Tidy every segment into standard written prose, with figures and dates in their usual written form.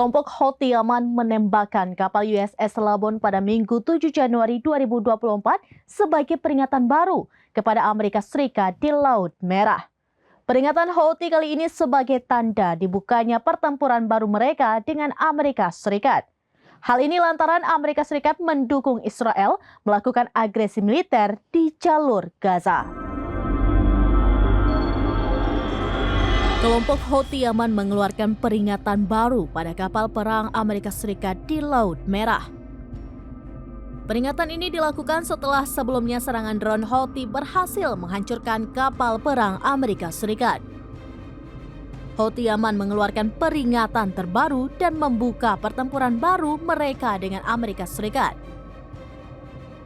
Kelompok Houthi Yaman menembakkan kapal USS Labon pada Minggu 7 Januari 2024 sebagai peringatan baru kepada Amerika Serikat di Laut Merah. Peringatan Houthi kali ini sebagai tanda dibukanya pertempuran baru mereka dengan Amerika Serikat. Hal ini lantaran Amerika Serikat mendukung Israel melakukan agresi militer di jalur Gaza. Kelompok Houthi Yaman mengeluarkan peringatan baru pada kapal perang Amerika Serikat di Laut Merah. Peringatan ini dilakukan setelah sebelumnya serangan drone Houthi berhasil menghancurkan kapal perang Amerika Serikat. Houthi Yaman mengeluarkan peringatan terbaru dan membuka pertempuran baru mereka dengan Amerika Serikat.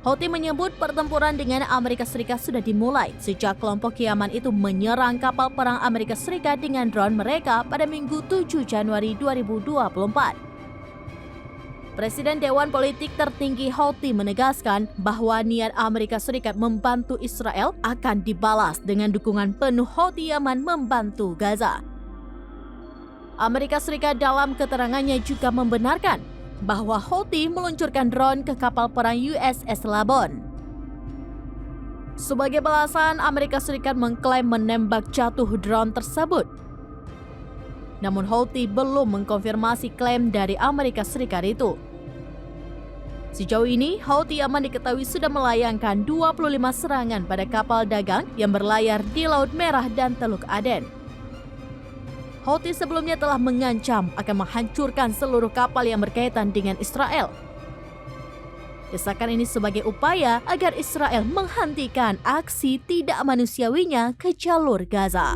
Houthi menyebut pertempuran dengan Amerika Serikat sudah dimulai sejak kelompok Yaman itu menyerang kapal perang Amerika Serikat dengan drone mereka pada Minggu 7 Januari 2024. Presiden Dewan Politik Tertinggi Houthi menegaskan bahwa niat Amerika Serikat membantu Israel akan dibalas dengan dukungan penuh Houthi Yaman membantu Gaza. Amerika Serikat dalam keterangannya juga membenarkan bahwa Houthi meluncurkan drone ke kapal perang USS Labon. Sebagai balasan, Amerika Serikat mengklaim menembak jatuh drone tersebut. Namun Houthi belum mengkonfirmasi klaim dari Amerika Serikat itu. Sejauh ini, Houthi Yaman diketahui sudah melayangkan 25 serangan pada kapal dagang yang berlayar di Laut Merah dan Teluk Aden. Houthi sebelumnya telah mengancam akan menghancurkan seluruh kapal yang berkaitan dengan Israel. Desakan ini sebagai upaya agar Israel menghentikan aksi tidak manusiawinya ke jalur Gaza.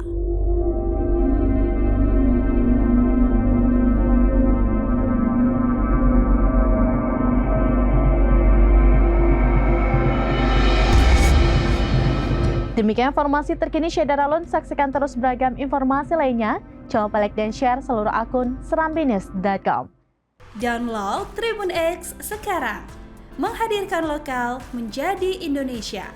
Demikian informasi terkini Syederalun. Saksikan terus beragam informasi lainnya. Coba like dan share seluruh akun serambinews.com. Download Tribun X sekarang. Menghadirkan lokal menjadi Indonesia.